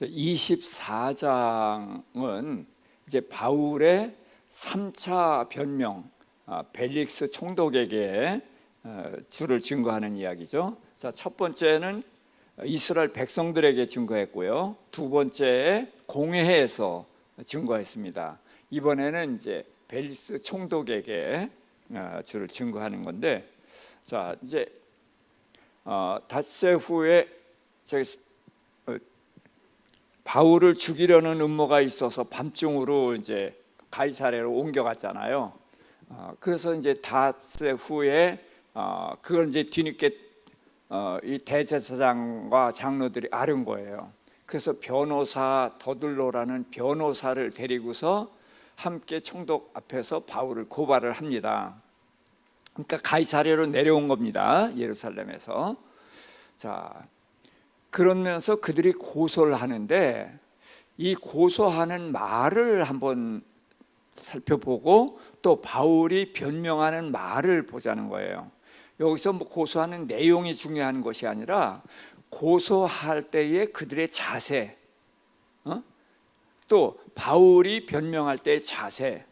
24장은 이제 바울의 3차 변명, 벨릭스 총독에게 주를 증거하는 이야기죠. 자, 첫 번째는 이스라엘 백성들에게 증거했고요. 두 번째에 공회에서 증거했습니다. 이번에는 이제 벨릭스 총독에게 주를 증거하는 건데, 자, 이제 닷새 후에 바울을 죽이려는 음모가 있어서 밤중으로 이제 가이사랴로 옮겨갔잖아요. 그래서 이제 닷새 후에 그걸 이제 뒤늦게 이 대제사장과 장로들이 알은 거예요. 그래서 변호사 더둘로라는 변호사를 데리고서 함께 총독 앞에서 바울을 고발을 합니다. 그러니까 가이사랴로 내려온 겁니다. 예루살렘에서. 자, 그러면서 그들이 고소를 하는데, 이 고소하는 말을 한번 살펴보고 또 바울이 변명하는 말을 보자는 거예요. 여기서 뭐 고소하는 내용이 중요한 것이 아니라 고소할 때의 그들의 자세, 또 바울이 변명할 때의 자세,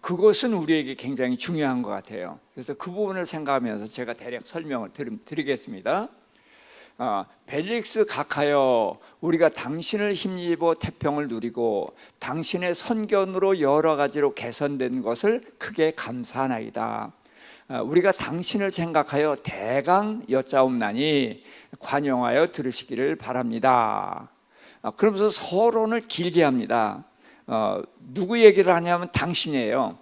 그것은 우리에게 굉장히 중요한 것 같아요. 그래서 그 부분을 생각하면서 제가 대략 설명을 드리겠습니다. 벨릭스 각하여, 우리가 당신을 힘입어 태평을 누리고 당신의 선견으로 여러 가지로 개선된 것을 크게 감사하나이다. 우리가 당신을 생각하여 대강 여짜옵나니 관용하여 들으시기를 바랍니다. 그러면서 서론을 길게 합니다. 누구 얘기를 하냐면 당신이에요.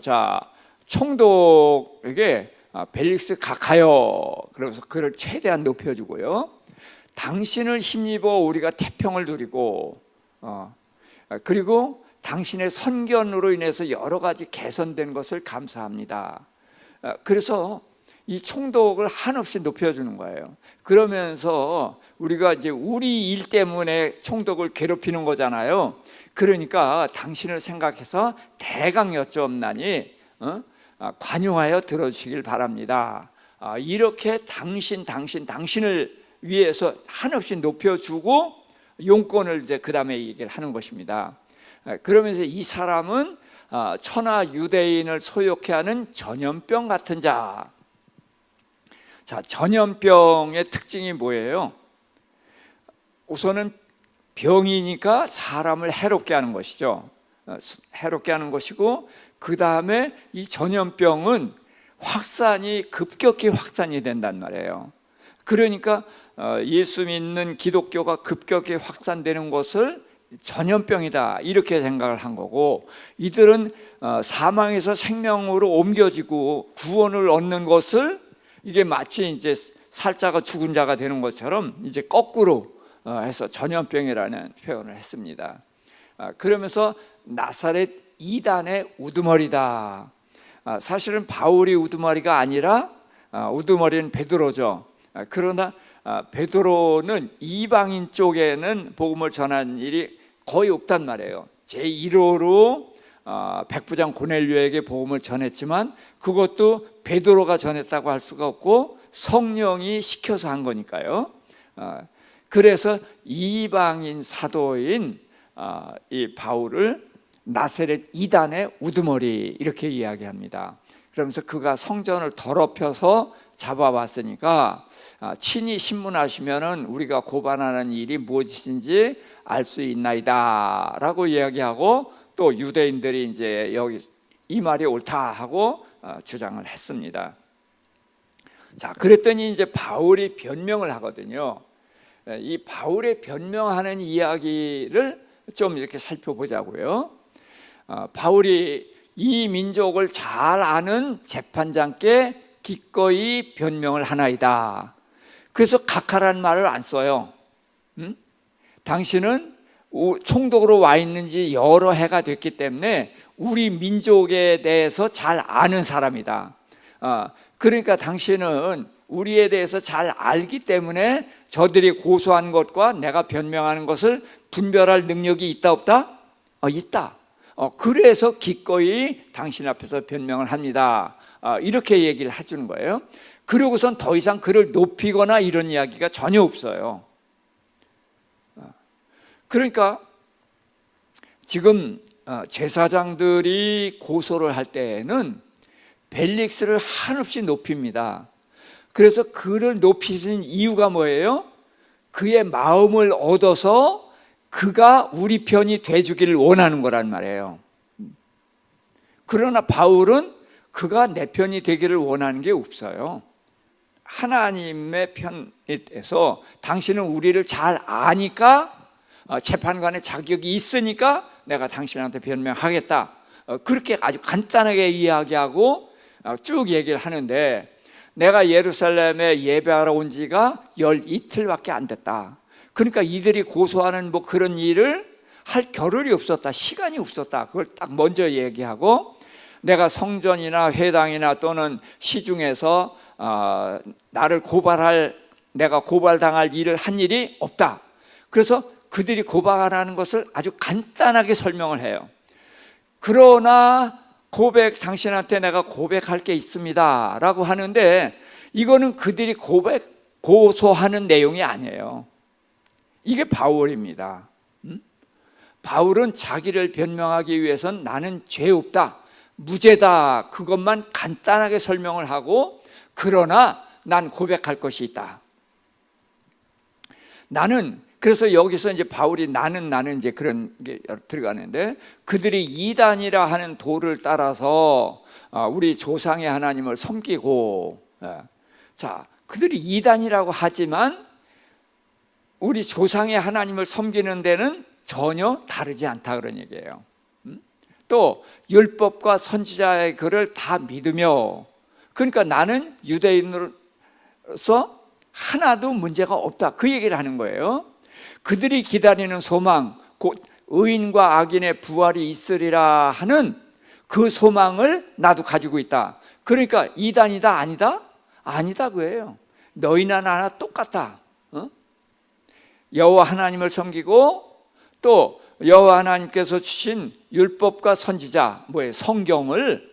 자, 총독에게 벨릭스 각하여, 그러면서 그를 최대한 높여주고요. 당신을 힘입어 우리가 태평을 누리고, 그리고 당신의 선견으로 인해서 여러 가지 개선된 것을 감사합니다. 그래서 이 총독을 한없이 높여주는 거예요. 그러면서 우리가 이제 우리 일 때문에 총독을 괴롭히는 거잖아요. 그러니까 당신을 생각해서 대강 여쭈옵나니 관용하여 들어주시길 바랍니다. 이렇게 당신을 위해서 한없이 높여주고 용건을 이제 그 다음에 얘기를 하는 것입니다. 그러면서 이 사람은 천하 유대인을 소욕해 하는 전염병 같은 자. 자, 전염병의 특징이 뭐예요? 우선은 병이니까 사람을 해롭게 하는 것이죠. 해롭게 하는 것이고, 그 다음에 이 전염병은 급격히 확산이 된단 말이에요. 그러니까 예수 믿는 기독교가 급격히 확산되는 것을 전염병이다, 이렇게 생각을 한 거고, 이들은 사망에서 생명으로 옮겨지고 구원을 얻는 것을, 이게 마치 이제 살자가 죽은 자가 되는 것처럼 이제 거꾸로 해서 전염병이라는 표현을 했습니다. 그러면서 나사렛 이단의 우두머리다. 사실은 바울이 우두머리가 아니라 우두머리는 베드로죠. 그러나 베드로는 이방인 쪽에는 복음을 전한 일이 거의 없단 말이에요. 제1호로 백부장 고넬료에게 복음을 전했지만 그것도 베드로가 전했다고 할 수가 없고 성령이 시켜서 한 거니까요. 그래서 이방인 사도인 이 바울을 나사렛 이단의 우두머리, 이렇게 이야기합니다. 그러면서 그가 성전을 더럽혀서 잡아왔으니까 친히 신문하시면은 우리가 고발하는 일이 무엇인지 알 수 있나이다 라고 이야기하고, 또 유대인들이 이제 여기 이 말이 옳다 하고 주장을 했습니다. 자, 그랬더니 이제 바울이 변명을 하거든요. 이 바울의 변명하는 이야기를 좀 이렇게 살펴보자고요. 바울이 이 민족을 잘 아는 재판장께 기꺼이 변명을 하나이다. 그래서 각하라는 말을 안 써요. 당신은 총독으로 와 있는지 여러 해가 됐기 때문에 우리 민족에 대해서 잘 아는 사람이다. 그러니까 당신은 우리에 대해서 잘 알기 때문에 저들이 고소한 것과 내가 변명하는 것을 분별할 능력이 있다 없다? 있다. 그래서 기꺼이 당신 앞에서 변명을 합니다. 이렇게 얘기를 해주는 거예요. 그러고선 더 이상 그를 높이거나 이런 이야기가 전혀 없어요. 그러니까 지금 제사장들이 고소를 할 때에는 벨릭스를 한없이 높입니다. 그래서 그를 높이는 이유가 뭐예요? 그의 마음을 얻어서 그가 우리 편이 돼주기를 원하는 거란 말이에요. 그러나 바울은 그가 내 편이 되기를 원하는 게 없어요. 하나님의 편에서 당신은 우리를 잘 아니까, 재판관의 자격이 있으니까 내가 당신한테 변명하겠다, 그렇게 아주 간단하게 이야기하고 쭉 얘기를 하는데, 내가 예루살렘에 예배하러 온 지가 12일밖에 안 됐다. 그러니까 이들이 고소하는 뭐 그런 일을 할 겨를이 없었다, 시간이 없었다. 그걸 딱 먼저 얘기하고, 내가 성전이나 회당이나 또는 시중에서 나를 내가 고발당할 일을 한 일이 없다. 그래서 그들이 고발하는 것을 아주 간단하게 설명을 해요. 그러나 당신한테 내가 고백할 게 있습니다 라고 하는데, 이거는 그들이 고소하는 내용이 아니에요. 이게 바울입니다. 바울은 자기를 변명하기 위해서는 나는 죄 없다, 무죄다, 그것만 간단하게 설명을 하고, 그러나 난 고백할 것이 있다. 그래서 여기서 이제 바울이 나는 이제 그런 게 들어가는데, 그들이 이단이라 하는 도를 따라서 우리 조상의 하나님을 섬기고, 자, 그들이 이단이라고 하지만 우리 조상의 하나님을 섬기는 데는 전혀 다르지 않다, 그런 얘기예요. 또 율법과 선지자의 글을 다 믿으며, 그러니까 나는 유대인으로서 하나도 문제가 없다, 그 얘기를 하는 거예요. 그들이 기다리는 소망, 곧 의인과 악인의 부활이 있으리라 하는 그 소망을 나도 가지고 있다. 그러니까 이단이다 아니다? 아니다 그거예요. 너희나 나나 똑같다. 여호와 하나님을 섬기고, 또 여호와 하나님께서 주신 율법과 선지자, 성경을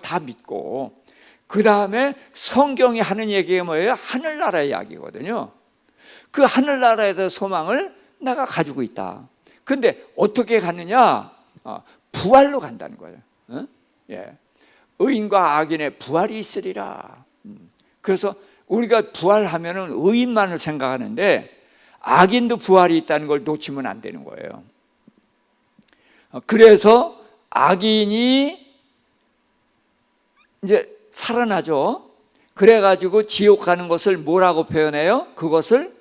다 믿고, 그 다음에 성경이 하는 얘기가 뭐예요? 하늘나라 이야기거든요. 그 하늘나라에 대한 소망을 내가 가지고 있다. 근데 어떻게 가느냐? 부활로 간다는 거예요. 의인과 악인의 부활이 있으리라. 그래서 우리가 부활하면은 의인만을 생각하는데, 악인도 부활이 있다는 걸 놓치면 안 되는 거예요. 그래서 악인이 이제 살아나죠. 그래가지고 지옥 가는 것을 뭐라고 표현해요? 그것을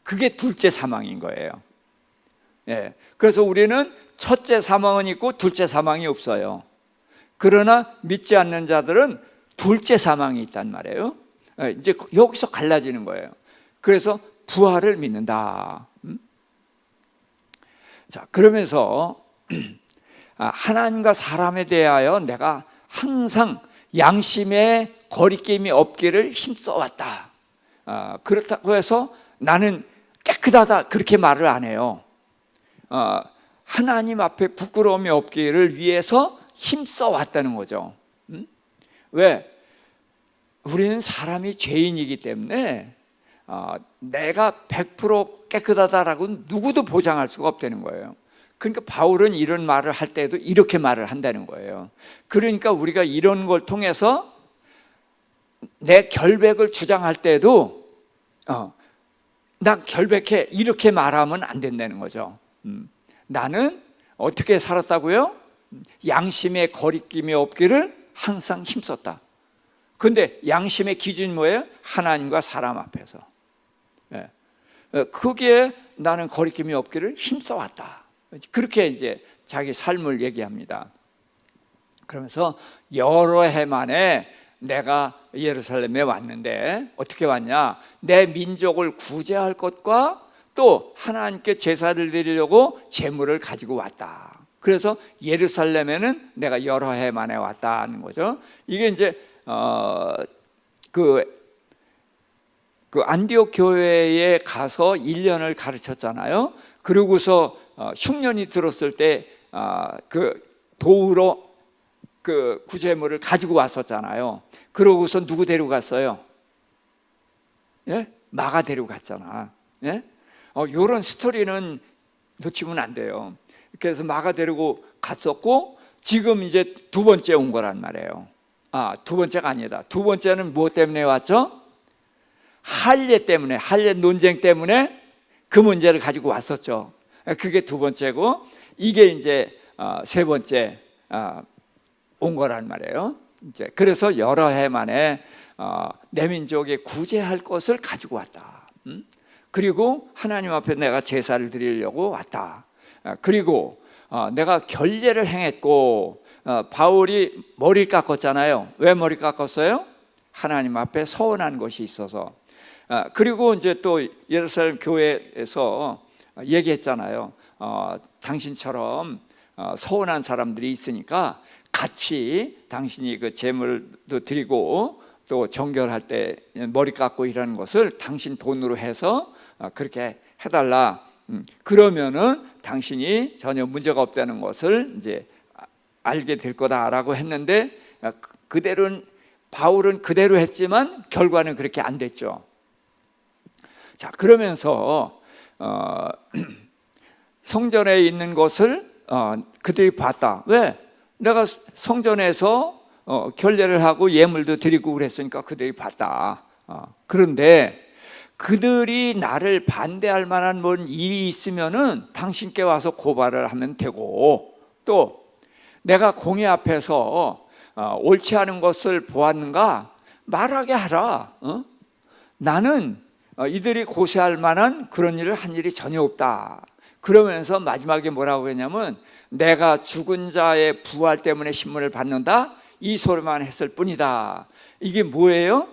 그게 둘째 사망인 거예요. 그래서 우리는 첫째 사망은 있고 둘째 사망이 없어요. 그러나 믿지 않는 자들은 둘째 사망이 있단 말이에요. 이제 여기서 갈라지는 거예요. 그래서 부활을 믿는다. 자, 그러면서 하나님과 사람에 대하여 내가 항상 양심의 거리낌이 없기를 힘써왔다. 그렇다고 해서 나는 깨끗하다, 그렇게 말을 안 해요. 하나님 앞에 부끄러움이 없기를 위해서 힘써왔다는 거죠. 왜? 우리는 사람이 죄인이기 때문에 내가 100% 깨끗하다라고 누구도 보장할 수가 없다는 거예요. 그러니까 바울은 이런 말을 할 때도 이렇게 말을 한다는 거예요. 그러니까 우리가 이런 걸 통해서 내 결백을 주장할 때도 나 결백해, 이렇게 말하면 안 된다는 거죠. 나는 어떻게 살았다고요? 양심의 거리낌이 없기를 항상 힘썼다. 근데 양심의 기준이 뭐예요? 하나님과 사람 앞에서. 거기에 나는 거리낌이 없기를 힘써왔다. 그렇게 이제 자기 삶을 얘기합니다. 그러면서 여러 해 만에 내가 예루살렘에 왔는데 어떻게 왔냐? 내 민족을 구제할 것과 또 하나님께 제사를 드리려고 제물을 가지고 왔다. 그래서 예루살렘에는 내가 여러 해 만에 왔다는 거죠. 이게 이제 그 안디옥 교회에 가서 1년을 가르쳤잖아요. 그러고서 흉년이 들었을 때 그 도우러 그 구제물을 가지고 왔었잖아요. 그러고서 누구 데리고 갔어요? 마가 데리고 갔잖아. 이런 스토리는 놓치면 안 돼요. 그래서 마가 데리고 갔었고, 지금 이제 두 번째 온 거란 말이에요. 두 번째가 아니다. 두 번째는 무엇 때문에 왔죠? 할례 때문에, 할례 논쟁 때문에 그 문제를 가지고 왔었죠. 그게 두 번째고, 이게 이제 세 번째 온 거란 말이에요. 이제 그래서 여러 해 만에 내 민족에 구제할 것을 가지고 왔다. 그리고 하나님 앞에 내가 제사를 드리려고 왔다. 그리고 내가 결례를 행했고, 바울이 머리를 깎았잖아요. 왜 머리 깎았어요? 하나님 앞에 서운한 것이 있어서. 그리고 이제 또 예루살렘 교회에서 얘기했잖아요. 당신처럼 서운한 사람들이 있으니까 같이 당신이 그 제물도 드리고 또 정결할 때 머리 깎고 이러는 것을 당신 돈으로 해서 그렇게 해달라. 그러면은 당신이 전혀 문제가 없다는 것을 이제 알게 될 거다라고 했는데, 그대로는 바울은 그대로 했지만 결과는 그렇게 안 됐죠. 자, 그러면서 성전에 있는 것을 그들이 봤다. 왜? 내가 성전에서 결례를 하고 예물도 드리고 그랬으니까 그들이 봤다. 그런데 그들이 나를 반대할 만한 뭔 일이 있으면은 당신께 와서 고발을 하면 되고, 또 내가 공회 앞에서 옳지 않은 것을 보았는가 말하게 하라. 나는 이들이 고소할 만한 그런 일을 한 일이 전혀 없다. 그러면서 마지막에 뭐라고 했냐면, 내가 죽은 자의 부활 때문에 신문을 받는다, 이 소리만 했을 뿐이다. 이게 뭐예요?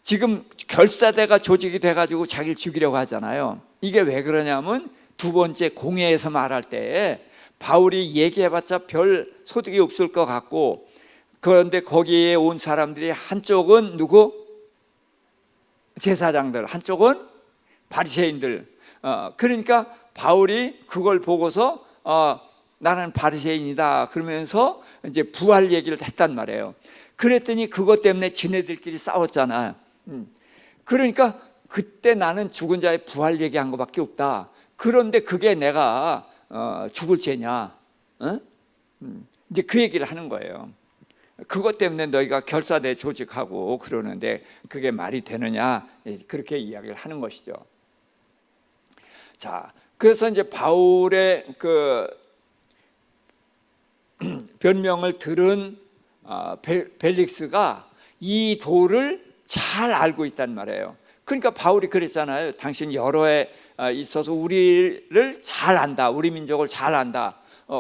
지금 결사대가 조직이 돼가지고 자기를 죽이려고 하잖아요. 이게 왜 그러냐면, 두 번째 공회에서 말할 때 바울이 얘기해봤자 별 소득이 없을 것 같고, 그런데 거기에 온 사람들이 한쪽은 누구? 제사장들, 한쪽은 바리새인들. 그러니까 바울이 그걸 보고서 나는 바리새인이다 그러면서 이제 부활 얘기를 했단 말이에요. 그랬더니 그것 때문에 지네들끼리 싸웠잖아요. 그러니까 그때 나는 죽은 자의 부활 얘기한 것밖에 없다. 그런데 그게 내가 죽을 죄냐? 이제 그 얘기를 하는 거예요. 그것 때문에 너희가 결사대 조직하고 그러는데 그게 말이 되느냐? 그렇게 이야기를 하는 것이죠. 자, 그래서 이제 바울의 그 변명을 들은 벨릭스가 이 도를 잘 알고 있단 말이에요. 그러니까 바울이 그랬잖아요. 당신 여러 해 있어서 우리를 잘 안다, 우리 민족을 잘 안다.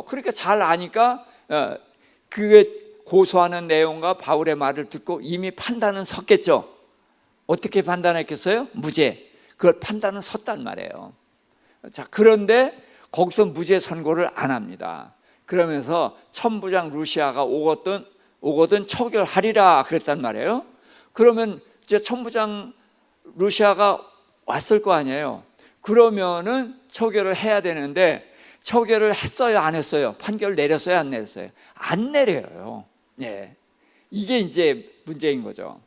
그러니까 잘 아니까 그게 고소하는 내용과 바울의 말을 듣고 이미 판단은 섰겠죠. 어떻게 판단했겠어요? 무죄. 그걸 판단은 섰단 말이에요. 자, 그런데 거기서 무죄 선고를 안 합니다. 그러면서 천부장 루시아가 오거든 처결하리라 그랬단 말이에요. 그러면 이제 천부장 루시아가 왔을 거 아니에요. 그러면은 처결을 해야 되는데, 처결을 했어요, 안 했어요? 판결을 내렸어요, 안 내렸어요? 안 내려요. 예. 이게 이제 문제인 거죠.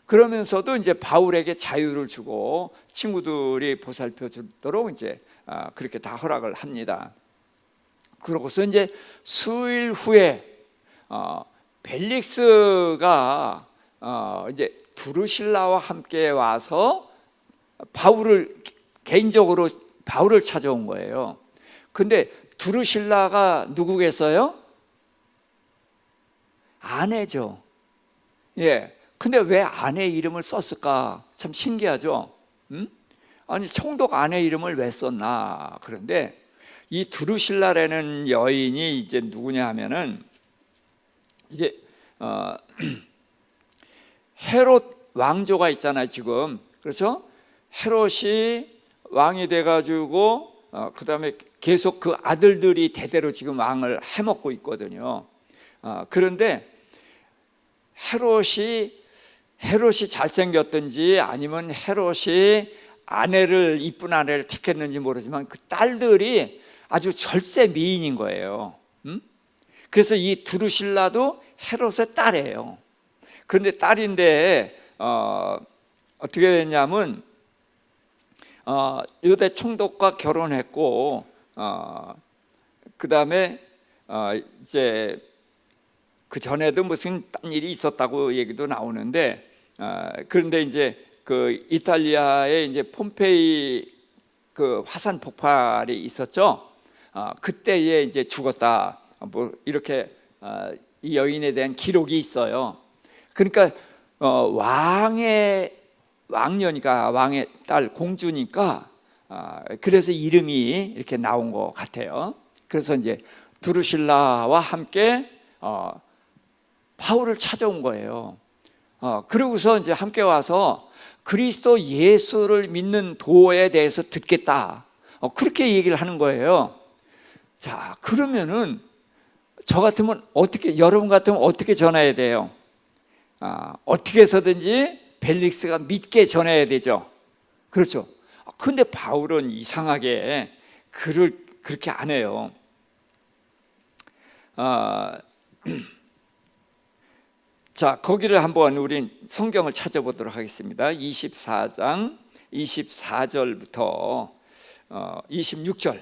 그러면서도 이제 바울에게 자유를 주고 친구들이 보살펴 주도록 이제 그렇게 다 허락을 합니다. 그러고서 이제 수일 후에 벨릭스가 이제 두루실라와 함께 와서 바울을 개인적으로 바울을 찾아온 거예요. 근데 두루실라가 누구겠어요? 아내죠. 예. 근데 왜 아내 이름을 썼을까? 참 신기하죠. 아니, 총독 아내 이름을 왜 썼나? 그런데 이 두루실라라는 여인이 이제 누구냐 하면은, 이게 헤롯 왕조가 있잖아요, 지금. 그렇죠? 헤롯이 왕이 돼가지고 그 다음에 계속 그 아들들이 대대로 지금 왕을 해먹고 있거든요. 그런데 헤롯이 잘생겼든지 아니면 헤롯이 이쁜 아내를 택했는지 모르지만 그 딸들이 아주 절세 미인인 거예요. 그래서 이 두루실라도 헤롯의 딸이에요. 그런데 딸인데 어떻게 됐냐면 유대 총독과 결혼했고, 그 다음에 이제 그 전에도 무슨 딴 일이 있었다고 얘기도 나오는데, 그런데 이제 그 이탈리아에 이제 폼페이 그 화산 폭발이 있었죠. 그때에 이제 죽었다. 뭐 이렇게 이 여인에 대한 기록이 있어요. 그러니까 왕녀니까, 왕의 딸 공주니까, 그래서 이름이 이렇게 나온 것 같아요. 그래서 이제 두루실라와 함께 바울을 찾아온 거예요. 그러고서 이제 함께 와서 그리스도 예수를 믿는 도에 대해서 듣겠다, 그렇게 얘기를 하는 거예요. 자, 그러면은 저 같으면 어떻게, 여러분 같으면 어떻게 전해야 돼요? 어떻게 해서든지 벨릭스가 믿게 전해야 되죠. 그렇죠. 근데 바울은 이상하게 글을 그렇게 안 해요. 자, 거기를 한번 우린 성경을 찾아보도록 하겠습니다. 24장 24절부터 26절.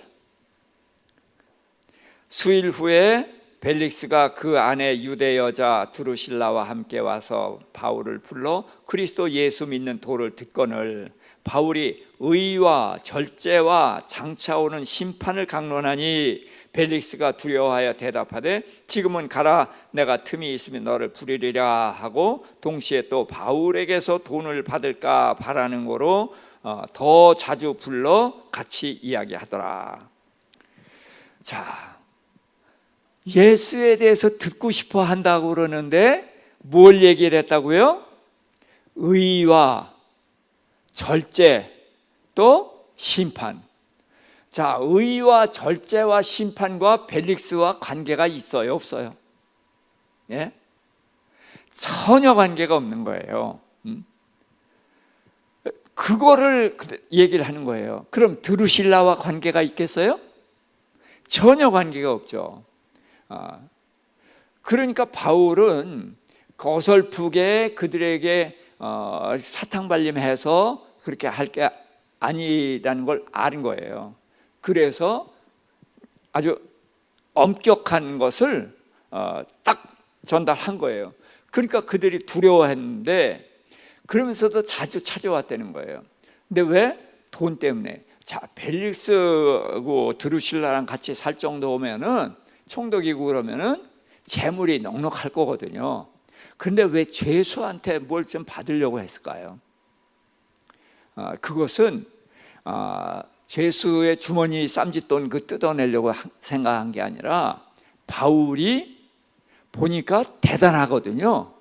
수일 후에 벨릭스가 그 안에 유대 여자 드루실라와 함께 와서 바울을 불러 그리스도 예수 믿는 도를 듣거늘 바울이 의와 절제와 장차 오는 심판을 강론하니 벨릭스가 두려워하여 대답하되 지금은 가라, 내가 틈이 있으면 너를 부리리라 하고 동시에 또 바울에게서 돈을 받을까 바라는 거로 더 자주 불러 같이 이야기하더라. 자, 예수에 대해서 듣고 싶어 한다고 그러는데 뭘 얘기를 했다고요? 의와 절제, 또 심판. 자, 의와 절제와 심판과 벨릭스와 관계가 있어요, 없어요? 예? 전혀 관계가 없는 거예요. 그거를 얘기를 하는 거예요. 그럼 드루실라와 관계가 있겠어요? 전혀 관계가 없죠. 그러니까 바울은 어설프게 그들에게 사탕발림해서 그렇게 할 게 아니라는 걸 아는 거예요. 그래서 아주 엄격한 것을 딱 전달한 거예요. 그러니까 그들이 두려워했는데 그러면서도 자주 찾아왔다는 거예요. 근데 왜? 돈 때문에. 자, 벨릭스하고 드루실라랑 같이 살 정도 오면은, 총독이고 그러면은 재물이 넉넉할 거거든요. 근데 왜 죄수한테 뭘 좀 받으려고 했을까요? 그것은 죄수의 주머니 쌈짓돈 그 뜯어내려고 생각한 게 아니라 바울이 보니까 대단하거든요.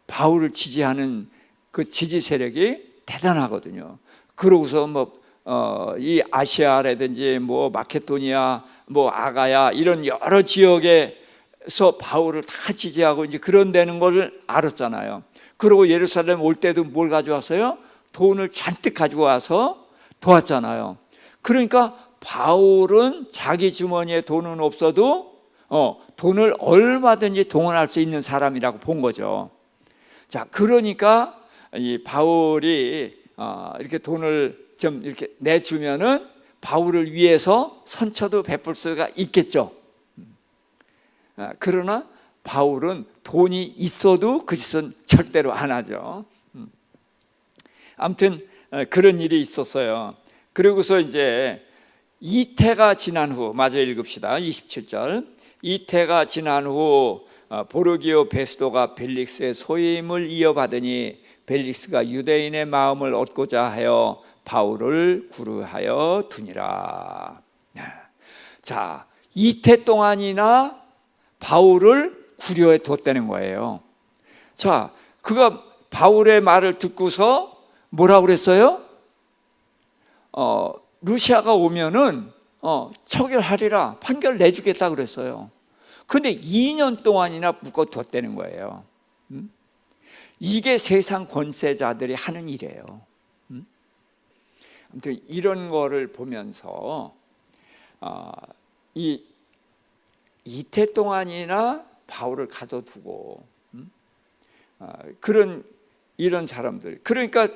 바울을 지지하는 그 지지 세력이 대단하거든요. 그러고서 이 아시아라든지 마케도니아, 아가야 이런 여러 지역에서 바울을 다 지지하고 이제 그런 데는 걸 알았잖아요. 그리고 예루살렘 올 때도 뭘 가져왔어요? 돈을 잔뜩 가지고 와서 도왔잖아요. 그러니까 바울은 자기 주머니에 돈은 없어도 돈을 얼마든지 동원할 수 있는 사람이라고 본 거죠. 자, 그러니까 이 바울이 이렇게 돈을 좀 이렇게 내주면은 바울을 위해서 선처도 베풀 수가 있겠죠. 그러나 바울은 돈이 있어도 그 짓은 절대로 안 하죠. 아무튼 그런 일이 있었어요. 그리고서 이제 이태가 지난 후, 마저 읽읍시다. 27절. 이태가 지난 후 보르기오 베스도가 벨릭스의 소임을 이어받으니 벨릭스가 유대인의 마음을 얻고자 하여 바울을 구루하여 두니라. 자, 이태 동안이나 바울을 구려해 뒀다는 거예요. 자, 그가 바울의 말을 듣고서 뭐라고 그랬어요? 루시아가 오면은 처결하리라, 판결 내주겠다 그랬어요. 근데 2년 동안이나 묶어뒀다는 거예요. 이게 세상 권세자들이 하는 일이에요. 아무튼 이런 거를 보면서 이태 동안이나 바울을 가둬두고 이런 사람들, 그러니까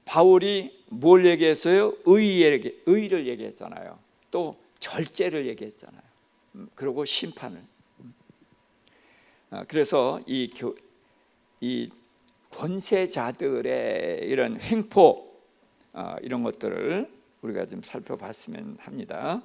바울이 뭘 얘기했어요? 의를 얘기했잖아요. 또 절제를 얘기했잖아요. 그리고 심판을. 그래서 이 권세자들의 이런 횡포, 이런 것들을 우리가 좀 살펴봤으면 합니다.